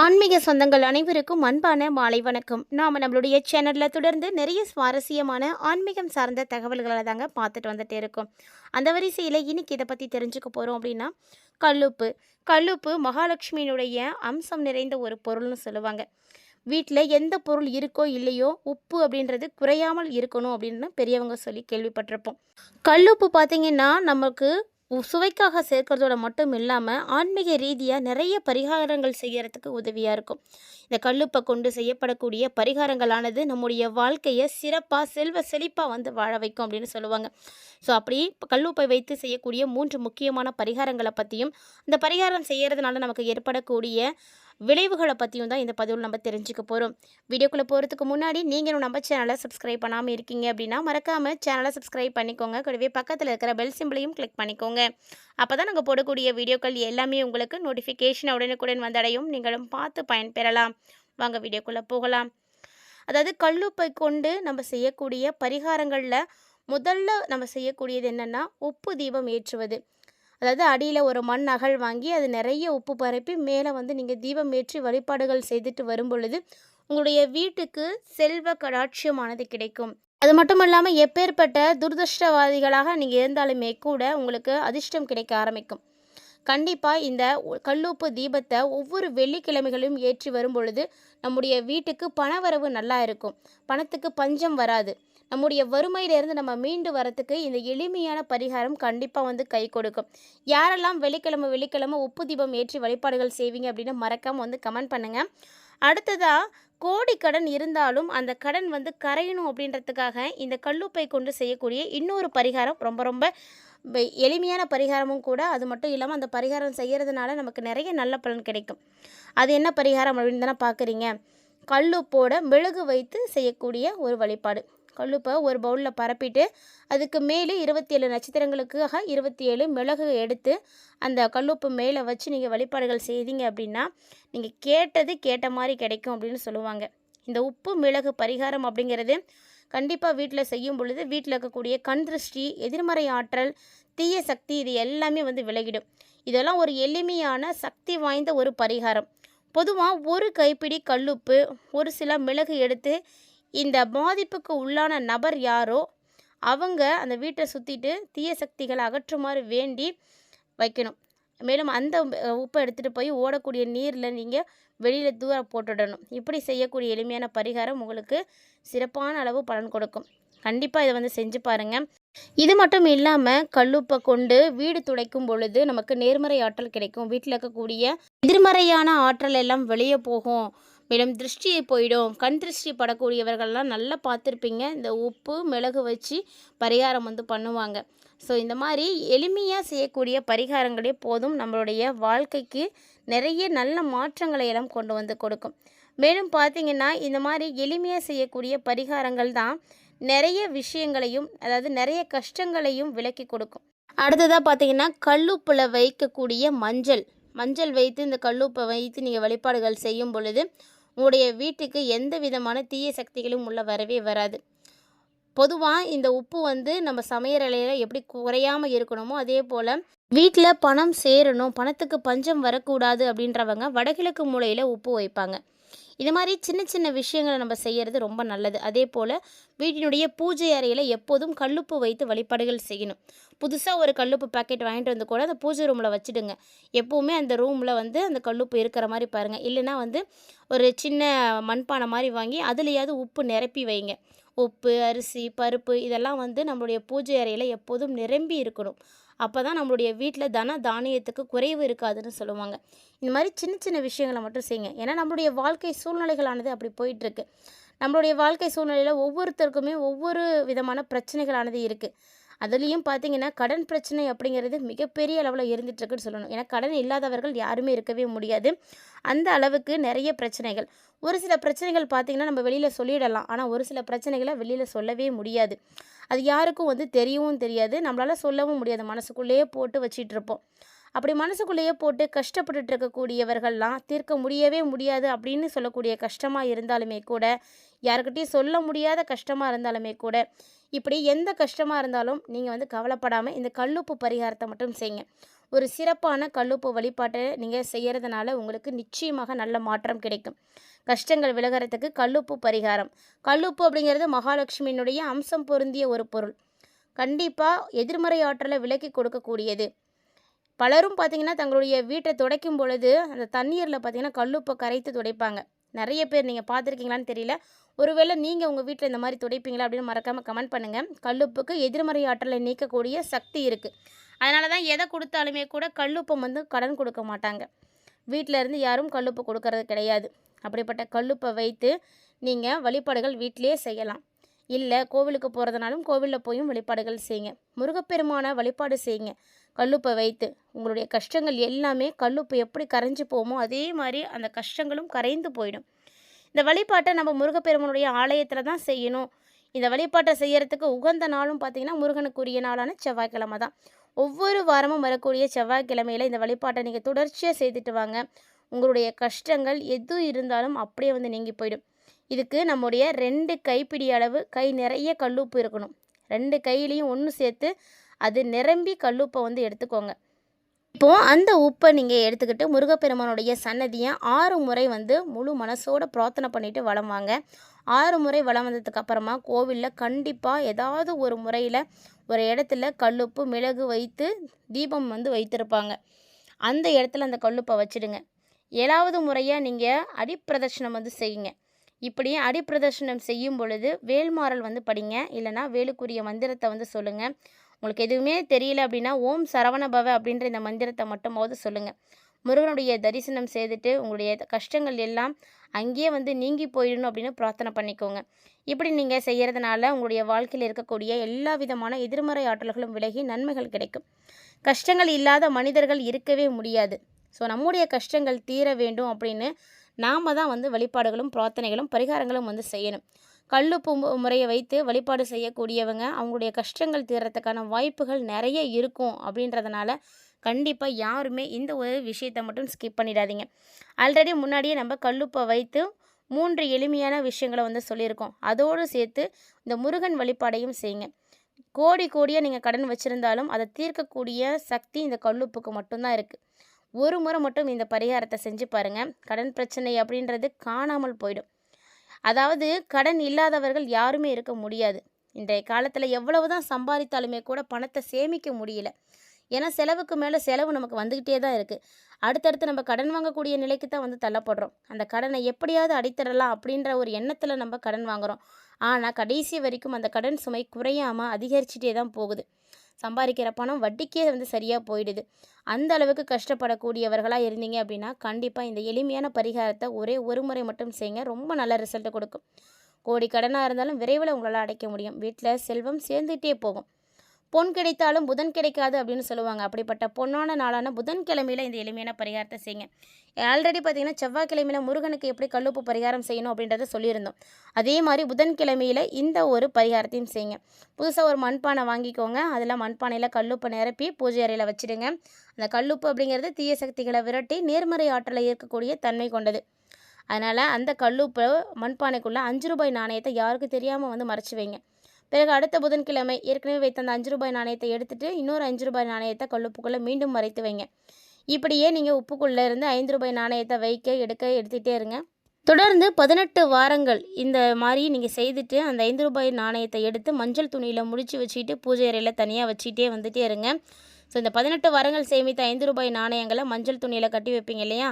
ஆன்மீக சொந்தங்கள் அனைவருக்கும் அன்பான மாலை வணக்கம். நாம் நம்மளுடைய சேனலில் தொடர்ந்து நிறைய சுவாரஸ்யமான ஆன்மீகம் சார்ந்த தகவல்களை தாங்க பார்த்துட்டு வந்துட்டே இருக்கோம். அந்த வரிசையில் இன்னைக்கு இதை பற்றி தெரிஞ்சுக்க போகிறோம் அப்படின்னா, கல்லுப்பு. கல்லுப்பு மகாலட்சுமியினுடைய அம்சம் நிறைந்த ஒரு பொருள்னு சொல்லுவாங்க. வீட்டில் எந்த பொருள் இருக்கோ இல்லையோ உப்பு அப்படின்றது குறையாமல் இருக்கணும் அப்படின்னு பெரியவங்க சொல்லி கேள்விப்பட்டிருப்போம். கல்லுப்பு பார்த்திங்கன்னா நமக்கு சுவைக்காக சேர்க்கறதோட மட்டும் இல்லாமல் ஆன்மீக ரீதியாக நிறைய பரிகாரங்கள் செய்கிறதுக்கு உதவியாக இருக்கும். இந்த கல்லுப்பை கொண்டு செய்யப்படக்கூடிய பரிகாரங்களானது நம்முடைய வாழ்க்கையை சிறப்பாக செல்வ செழிப்பாக வந்து வாழ வைக்கும் அப்படின்னு சொல்லுவாங்க. ஸோ அப்படி கல்லுப்பை வைத்து செய்யக்கூடிய 3 முக்கியமான பரிகாரங்களை பற்றியும், அந்த பரிகாரம் செய்கிறதுனால நமக்கு ஏற்படக்கூடிய விளைவுகளை பற்றியும் தான் இந்த பதிவில் நம்ம தெரிஞ்சுக்க போகிறோம். வீடியோக்குள்ளே போகிறதுக்கு முன்னாடி நீங்களும் நம்ம சேனலை சப்ஸ்கிரைப் பண்ணாமல் இருக்கீங்க அப்படின்னா மறக்காமல் சேனலை சப்ஸ்கிரைப் பண்ணிக்கோங்க. கூடவே பக்கத்தில் இருக்கிற பெல் சிம்பிளையும் கிளிக் பண்ணிக்கோங்க. அப்போ தான் நாங்கள் போடக்கூடிய வீடியோக்கள் எல்லாமே உங்களுக்கு நோட்டிஃபிகேஷன் உடனுக்குடன் வந்தடையும். நீங்களும் பார்த்து பயன்பெறலாம். வாங்க வீடியோக்குள்ளே போகலாம். அதாவது கல்லுப்பை கொண்டு நம்ம செய்யக்கூடிய பரிகாரங்களில் முதல்ல நம்ம செய்யக்கூடியது என்னென்னா, உப்பு தீபம் ஏற்றுவது. அதாவது அடியில் ஒரு மண் அகல் வாங்கி அது நிறைய உப்பு பரப்பி மேலே வந்து நீங்கள் தீபம் ஏற்றி வழிபாடுகள் செய்துட்டு வரும் பொழுது உங்களுடைய வீட்டுக்கு செல்வ கடாட்சியமானது கிடைக்கும். அது மட்டும் இல்லாமல் எப்பேற்பட்ட துரதிருஷ்டவாதிகளாக நீங்கள் இருந்தாலுமே கூட உங்களுக்கு அதிர்ஷ்டம் கிடைக்க ஆரம்பிக்கும். கண்டிப்பாக இந்த கல்லுப்பு தீபத்தை ஒவ்வொரு வெள்ளிக்கிழமைகளையும் ஏற்றி வரும் பொழுது நம்முடைய வீட்டுக்கு பணவரவு நல்லா இருக்கும். பணத்துக்கு பஞ்சம் வராது. நம்முடைய வறுமையிலேருந்து நம்ம மீண்டு வரத்துக்கு இந்த எளிமையான பரிகாரம் கண்டிப்பாக வந்து கை கொடுக்கும். யாரெல்லாம் வெள்ளிக்கிழமை உப்பு தீபம் ஏற்றி வழிபாடுகள் செய்வீங்க அப்படின்னு மறக்காமல் வந்து கமெண்ட் பண்ணுங்கள். அடுத்ததாக, கோடி கடன் இருந்தாலும் அந்த கடன் வந்து கரையணும் அப்படின்றதுக்காக இந்த கல்லுப்பை கொண்டு செய்யக்கூடிய இன்னொரு பரிகாரம் ரொம்ப ரொம்ப எளிமையான பரிகாரமும் கூட. அது மட்டும் இல்லாமல் அந்த பரிகாரம் செய்கிறதுனால நமக்கு நிறைய நல்ல பலன் கிடைக்கும். அது என்ன பரிகாரம் அப்படின்னு தானே பார்க்குறீங்க. கல்லுப்போட மெழுகு வைத்து செய்யக்கூடிய ஒரு வழிபாடு. கல்லுப்பை ஒரு பவுலில் பரப்பிட்டு அதுக்கு மேலே 27 நட்சத்திரங்களுக்காக 27 மிளகு எடுத்து அந்த கல்லுப்பு மேலே வச்சு நீங்கள் வழிபாடுகள் செய்தீங்க அப்படின்னா நீங்கள் கேட்டது கேட்ட மாதிரி கிடைக்கும் அப்படின்னு சொல்லுவாங்க. இந்த உப்பு மிளகு பரிகாரம் அப்படிங்கிறது கண்டிப்பாக வீட்டில் செய்யும் பொழுது வீட்டில் இருக்கக்கூடிய கண் திருஷ்டி, எதிர்மறை ஆற்றல், தீய சக்தி இது எல்லாமே வந்து விலகிடும். இதெல்லாம் ஒரு எளிமையான சக்தி வாய்ந்த ஒரு பரிகாரம். பொதுவாக ஒரு கைப்பிடி கல்லுப்பு, ஒரு சில மிளகு எடுத்து இந்த பாதிப்புக்கு உள்ளான நபர் யாரோ அவங்க அந்த வீட்டை சுற்றிட்டு தீய சக்திகளை அகற்றுமாறு வேண்டி வைக்கணும். மேலும் அந்த உப்பை எடுத்துகிட்டு போய் ஓடக்கூடிய நீரில் நீங்கள் வெளியில் தூரம் போட்டுடணும். இப்படி செய்யக்கூடிய எளிமையான பரிகாரம் உங்களுக்கு சிறப்பான அளவு பலன் கொடுக்கும். கண்டிப்பாக இதை வந்து செஞ்சு பாருங்கள். இது மட்டும் இல்லாமல் கல்லுப்பை கொண்டு வீடு துடைக்கும் பொழுது நமக்கு நேர்மறை ஆற்றல் கிடைக்கும். வீட்டில் இருக்கக்கூடிய எதிர்மறையான ஆற்றல் எல்லாம் வெளியே போகும். மேலும் திருஷ்டியை போயிடும். கண் திருஷ்டி படக்கூடியவர்கள்லாம் நல்லா பார்த்துருப்பீங்க. இந்த உப்பு மிளகு வச்சு பரிகாரம் வந்து பண்ணுவாங்க. ஸோ இந்த மாதிரி எளிமையாக செய்யக்கூடிய பரிகாரங்களே போதும் நம்மளுடைய வாழ்க்கைக்கு நிறைய நல்ல மாற்றங்களை எல்லாம் கொண்டு வந்து கொடுக்கும். மேலும் பார்த்திங்கன்னா இந்த மாதிரி எளிமையாக செய்யக்கூடிய பரிகாரங்கள் தான் நிறைய விஷயங்களையும், அதாவது நிறைய கஷ்டங்களையும் விலக்கி கொடுக்கும். அடுத்ததாக பார்த்திங்கன்னா கல்லுப்பில் வைக்கக்கூடிய மஞ்சள் வைத்து இந்த கல்லுப்பை வைத்து நீங்கள் வழிபாடுகள் செய்யும் பொழுது உங்களுடைய வீட்டுக்கு எந்த விதமான தீய சக்திகளும் உள்ள வரவே வராது. பொதுவாக இந்த உப்பு வந்து நம்ம சமையலறையில் எப்படி குறையாமல் இருக்கணுமோ அதே போல் வீட்டில் பணம் சேரணும், பணத்துக்கு பஞ்சம் வரக்கூடாது அப்படின்றவங்க வடகிழக்கு மூலையில் உப்பு வைப்பாங்க. இது மாதிரி சின்ன சின்ன விஷயங்களை நம்ம செய்கிறது ரொம்ப நல்லது. அதே போல் வீட்டினுடைய பூஜை அறையில் எப்போதும் கல்லுப்பு வைத்து வழிபாடுகள் செய்யணும். புதுசாக ஒரு கல்லுப்பு பாக்கெட் வாங்கிட்டு வந்து கூட அந்த பூஜை ரூமில் வச்சுடுங்க. எப்போவுமே அந்த ரூமில் வந்து அந்த கல்லுப்பு இருக்கிற மாதிரி பாருங்கள். இல்லைனா வந்து ஒரு சின்ன மண்பானை மாதிரி வாங்கி அதுலேயாவது உப்பு நிரப்பி வைங்க. உப்பு, அரிசி, பருப்பு இதெல்லாம் வந்து நம்மளுடைய பூஜை அறையில் எப்போதும் நிரம்பி இருக்கணும். அப்போ தான் நம்மளுடைய வீட்டில் தானியத்துக்கு குறைவு இருக்காதுன்னு சொல்லுவாங்க. இந்த மாதிரி சின்ன சின்ன விஷயங்களை மட்டும் செய்யுங்க. ஏன்னா நம்மளுடைய வாழ்க்கை சூழ்நிலைகளானது அப்படி போயிட்டுருக்கு. நம்மளுடைய வாழ்க்கை சூழ்நிலையில் ஒவ்வொருத்தருக்குமே ஒவ்வொரு விதமான பிரச்சனைகளானது இருக்குது. அதுலேயும் பார்த்திங்கன்னா கடன் பிரச்சனை அப்படிங்கிறது மிகப்பெரிய அளவில் இருந்துகிட்ருக்குன்னு சொல்லணும். ஏன்னா கடன் இல்லாதவர்கள் யாருமே இருக்கவே முடியாது. அந்த அளவுக்கு நிறைய பிரச்சனைகள். ஒரு சில பிரச்சனைகள் பார்த்திங்கன்னா நம்ம வெளியில் சொல்லிடலாம். ஆனால் ஒரு சில பிரச்சனைகளை வெளியில் சொல்லவே முடியாது. அது யாருக்கும் வந்து தெரியவும் தெரியாது. நம்மளால் சொல்லவும் முடியாது. மனசுக்குள்ளேயே போட்டு வச்சிட்ருப்போம். அப்படி மனசுக்குள்ளேயே போட்டு கஷ்டப்பட்டுட்டு இருக்கக்கூடியவர்கள்லாம் தீர்க்க முடியவே முடியாது அப்படின்னு சொல்லக்கூடிய கஷ்டமாக இருந்தாலுமே கூட, யாருக்கிட்டையும் சொல்ல முடியாத கஷ்டமாக இருந்தாலுமே கூட, இப்படி எந்த கஷ்டமாக இருந்தாலும் நீங்கள் வந்து கவலைப்படாமல் இந்த கல்லுப்பு பரிகாரத்தை மட்டும் செய்யுங்க. ஒரு சிறப்பான கல்லுப்பு வழிபாட்டை நீங்கள் செய்கிறதுனால உங்களுக்கு நிச்சயமாக நல்ல மாற்றம் கிடைக்கும். கஷ்டங்கள் விலகிறதுக்கு கல்லுப்பு பரிகாரம். கல்லுப்பு அப்படிங்கிறது மகாலட்சுமியினுடைய அம்சம் பொருந்திய ஒரு பொருள். கண்டிப்பாக எதிர்மறை ஆற்றலை விலக்கி கொடுக்கக்கூடியது. பலரும் பார்த்திங்கன்னா தங்களுடைய வீட்டை துடைக்கும் பொழுது அந்த தண்ணீரில் பார்த்திங்கன்னா கல்லுப்பை கரைத்து துடைப்பாங்க. நிறைய பேர் நீங்கள் பார்த்துருக்கீங்களான்னு தெரியல. ஒருவேளை நீங்கள் உங்கள் வீட்டில் இந்த மாதிரி துடைப்பீங்களா அப்படின்னு மறக்காமல் கமெண்ட் பண்ணுங்கள். கல்லுப்புக்கு எதிர்மறை ஆற்றலை நீக்கக்கூடிய சக்தி இருக்குது. அதனால தான் எதை கொடுத்தாலுமே கூட கல்லுப்பம் கடன் கொடுக்க மாட்டாங்க. வீட்டில் இருந்து யாரும் கல்லுப்பு கொடுக்கறது கிடையாது. அப்படிப்பட்ட கல்லுப்பை வைத்து நீங்கள் வழிபாடுகள் வீட்டிலே செய்யலாம். இல்லை கோவிலுக்கு போகிறதுனாலும் கோவிலில் போயும் வழிபாடுகள் செய்யுங்க. முருகப்பெருமான வழிபாடு செய்யுங்க கல்லுப்பை வைத்து. உங்களுடைய கஷ்டங்கள் எல்லாமே கல்லுப்பு எப்படி கரைஞ்சி போகுமோ அதே மாதிரி அந்த கஷ்டங்களும் கரைந்து போயிடும். இந்த வழிபாட்டை நம்ம முருகப்பெருமானுடைய ஆலயத்தில் தான் செய்யணும். இந்த வழிபாட்டை செய்யறதுக்கு உகந்த நாளும் பார்த்திங்கன்னா முருகனுக்குரிய நாளான செவ்வாய்க்கிழமை தான். ஒவ்வொரு வாரமும் வரக்கூடிய செவ்வாய்க்கிழமையில் இந்த வழிபாட்டை நீங்கள் தொடர்ச்சியாக செய்துட்டு வாங்க. உங்களுடைய கஷ்டங்கள் எது இருந்தாலும் அப்படியே நீங்கி போயிடும். இதுக்கு நம்முடைய 2 கைப்பிடி அளவு கை நிறைய கல்லுப்பு இருக்கணும். 2 கையிலையும் ஒன்று சேர்த்து அது நிரம்பி கல்லுப்பை எடுத்துக்கோங்க. இப்போது அந்த உப்பை நீங்கள் எடுத்துக்கிட்டு முருகப்பெருமானுடைய சன்னதியை 6 முறை முழு மனசோட பிரார்த்தனை பண்ணிவிட்டு வலம் வாங்க. 6 முறை வலம் வந்ததுக்கப்புறமா கோவிலில் கண்டிப்பாக ஏதாவது ஒரு முறையில் ஒரு இடத்துல கல்லுப்பு மிளகு வைத்து தீபம் வைத்திருப்பாங்க. அந்த இடத்துல அந்த கல்லுப்பை வச்சுடுங்க. 7வது முறையாக நீங்கள் அடிப்பிரதட்சணம் செய்யுங்க. இப்படி அடிப்பிரதட்சணம் செய்யும் பொழுது வேல்மாறல் படிங்க. இல்லைனா வேலுக்குரிய மந்திரத்தை சொல்லுங்கள். உங்களுக்கு எதுவுமே தெரியல அப்படின்னா ஓம் சரவணபவ அப்படின்ற இந்த மந்திரத்தை மட்டுமாவது சொல்லுங்கள். முருகனுடைய தரிசனம் செய்துட்டு உங்களுடைய கஷ்டங்கள் எல்லாம் அங்கேயே நீங்கி போயிடணும் அப்படின்னு பிரார்த்தனை பண்ணிக்கோங்க. இப்படி நீங்கள் செய்கிறதுனால உங்களுடைய வாழ்க்கையில் இருக்கக்கூடிய எல்லா விதமான எதிர்மறை ஆற்றல்களும் விலகி நன்மைகள் கிடைக்கும். கஷ்டங்கள் இல்லாத மனிதர்கள் இருக்கவே முடியாது. ஸோ நம்முடைய கஷ்டங்கள் தீர வேண்டும் அப்படின்னு நாம் தான் வழிபாடுகளும் பிரார்த்தனைகளும் பரிகாரங்களும் செய்யணும். கல்லுப்பு முறையை வைத்து வழிபாடு செய்யக்கூடியவங்க அவங்களுடைய கஷ்டங்கள் தீர்றதுக்கான வாய்ப்புகள் நிறைய இருக்கும். அப்படின்றதுனால கண்டிப்பாக யாருமே இந்த ஒரு விஷயத்தை மட்டும் ஸ்கிப் பண்ணிடாதீங்க. ஆல்ரெடி முன்னாடியே நம்ம கல்லுப்பை வைத்து 3 எளிமையான விஷயங்களை சொல்லியிருக்கோம். அதோடு சேர்த்து இந்த முருகன் வழிபாடையும் செய்யுங்க. கோடியாக நீங்கள் கடன் வச்சுருந்தாலும் அதை தீர்க்கக்கூடிய சக்தி இந்த கல்லுப்புக்கு மட்டும்தான் இருக்குது. ஒரு முறை மட்டும் இந்த பரிகாரத்தை செஞ்சு பாருங்கள். கடன் பிரச்சனை அப்படின்றது காணாமல் போயிடும். அதாவது கடன் இல்லாதவர்கள் யாருமே இருக்க முடியாது. இன்றைய காலத்தில் எவ்வளவு தான் சம்பாதித்தாலுமே கூட பணத்தை சேமிக்க முடியல. ஏன்னா செலவுக்கு மேலே செலவு நமக்கு வந்துக்கிட்டே தான் இருக்குது. அடுத்தடுத்து நம்ம கடன் வாங்கக்கூடிய நிலைக்கு தான் தள்ளப்படுறோம். அந்த கடனை எப்படியாவது அடைத்திடலாம் அப்படின்ற ஒரு எண்ணத்தில் நம்ம கடன் வாங்குகிறோம். ஆனால் கடைசி வரைக்கும் அந்த கடன் சுமை குறையாமல் அதிகரிச்சுட்டே தான் போகுது. சம்பாதிக்கிற பணம் வட்டிக்கே சரியாக போயிடுது. அந்த அளவுக்கு கஷ்டப்படக்கூடியவர்களாக இருந்தீங்க அப்படின்னா கண்டிப்பாக இந்த எளிமையான பரிகாரத்தை ஒரே ஒரு முறை மட்டும் செய்யுங்க. ரொம்ப நல்ல ரிசல்ட்டை கொடுக்கும். கோடி கடனாக இருந்தாலும் விரைவில் உங்களால் அடைக்க முடியும். வீட்டில் செல்வம் சேர்ந்துகிட்டே போகும். பொன் கிடைத்தாலும் புதன் கிடைக்காது அப்படின்னு சொல்லுவாங்க. அப்படிப்பட்ட பொன்னான நாளான புதன்கிழமையில் இந்த எளிமையான பரிகாரத்தை செய்யுங்க. ஆல்ரெடி பார்த்திங்கன்னா செவ்வாய்க்கிழமையில் முருகனுக்கு எப்படி கல்லுப்பு பரிகாரம் செய்யணும் அப்படின்றத சொல்லியிருந்தோம். அதே மாதிரி புதன்கிழமையில் இந்த ஒரு பரிகாரத்தையும் செய்யுங்க. புதுசாக ஒரு மண்பானை வாங்கிக்கோங்க. அதில் மண்பானையில் கல்லுப்பை நிரப்பி பூஜை அறையில் வச்சுடுங்க. அந்த கல்லுப்பு அப்படிங்கிறது தீய சக்திகளை விரட்டி நேர்மறை ஆற்றலை இருக்கக்கூடிய தன்மை கொண்டது. அதனால் அந்த கல்லுப்பை மண்பானைக்குள்ளே 5 ரூபாய் நாணயத்தை யாருக்கு தெரியாமல் மறைச்சி வைங்க. பிறகு அடுத்த புதன்கிழமை ஏற்கனவே வைத்த அந்த 5 ரூபாய் நாணயத்தை எடுத்துகிட்டு இன்னொரு 5 ரூபாய் நாணயத்தை கல்லுப்புக்குள்ளே மீண்டும் மறைத்து வைங்க. இப்படியே நீங்கள் உப்புக்குள்ளே இருந்து 5 ரூபாய் நாணயத்தை எடுத்துகிட்டே இருங்க. தொடர்ந்து 18 வாரங்கள் இந்த மாதிரி நீங்கள் செய்துட்டு அந்த 5 ரூபாய் நாணயத்தை எடுத்து மஞ்சள் துணியில் முடிச்சு வச்சுட்டு பூஜை அறையில் தனியாக வச்சுட்டே இருங்க. ஸோ இந்த 18 வாரங்கள் சேமித்த 5 ரூபாய் நாணயங்களை மஞ்சள் துணியில் கட்டி வைப்பீங்க இல்லையா,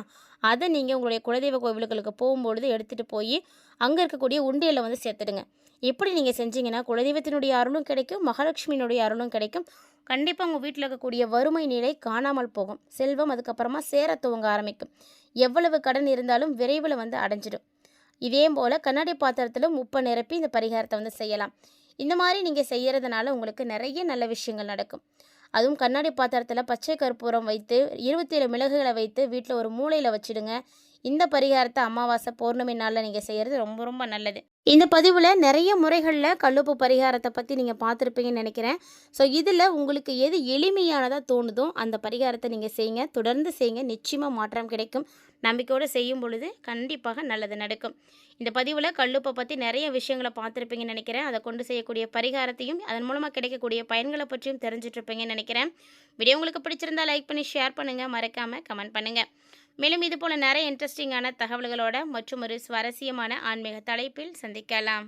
அதை நீங்கள் உங்களுடைய குலதெய்வ கோவிலுக்கு போகும்பொழுது எடுத்துகிட்டு போய் அங்கே இருக்கக்கூடிய உண்டியலில் சேர்த்துடுங்க. இப்படி நீங்கள் செஞ்சீங்கன்னா குலதெய்வத்தினுடைய அருளும் கிடைக்கும், மகாலட்சுமியினுடைய அருளும் கிடைக்கும். கண்டிப்பாக உங்கள் வீட்டில் இருக்கக்கூடிய வறுமை நிலை காணாமல் போகும். செல்வம் அதுக்கப்புறமா சேர துவங்க ஆரம்பிக்கும். எவ்வளவு கடன் இருந்தாலும் விரைவில் அடைஞ்சிடும். இதே போல் கண்ணாடி பாத்திரத்தில் உப்பை நிரப்பி இந்த பரிகாரத்தை செய்யலாம். இந்த மாதிரி நீங்கள் செய்கிறதுனால உங்களுக்கு நிறைய நல்ல விஷயங்கள் நடக்கும். அதுவும் கண்ணாடி பாத்திரத்தில் பச்சை கற்பூரம் வைத்து 27 மிளகுகளை வைத்து வீட்டில் ஒரு மூலையில் வச்சுடுங்க. இந்த பரிகாரத்தை அமாவாசை பௌர்ணமி நாளில் நீங்கள் செய்கிறது ரொம்ப ரொம்ப நல்லது. இந்த பதிவில் நிறைய முறைகளில் கல்லுப்பு பரிகாரத்தை பற்றி நீங்கள் பார்த்துருப்பீங்கன்னு நினைக்கிறேன். ஸோ இதில் உங்களுக்கு எது எளிமையானதாக தோணுதோ அந்த பரிகாரத்தை நீங்கள் செய்யுங்க. தொடர்ந்து செய்யுங்க, நிச்சயமாக மாற்றம் கிடைக்கும். நம்பிக்கையோடு செய்யும் பொழுது கண்டிப்பாக நல்லது நடக்கும். இந்த பதிவில் கல்லுப்பை பற்றி நிறைய விஷயங்களை பார்த்துருப்பீங்கன்னு நினைக்கிறேன். அதை கொண்டு செய்யக்கூடிய பரிகாரத்தையும் அதன் மூலமாக கிடைக்கக்கூடிய பயன்களை பற்றியும் தெரிஞ்சிட்ருப்பீங்கன்னு நினைக்கிறேன். வீடியோ உங்களுக்கு பிடிச்சிருந்தா லைக் பண்ணி ஷேர் பண்ணுங்கள், மறக்காமல் கமெண்ட் பண்ணுங்கள். மேலும் இது போல் நிறைய இன்ட்ரெஸ்டிங்கான தகவல்களோட மற்றும் ஒரு சுவாரஸ்யமான ஆன்மீக தலைப்பில் சந்திக்கலாம்.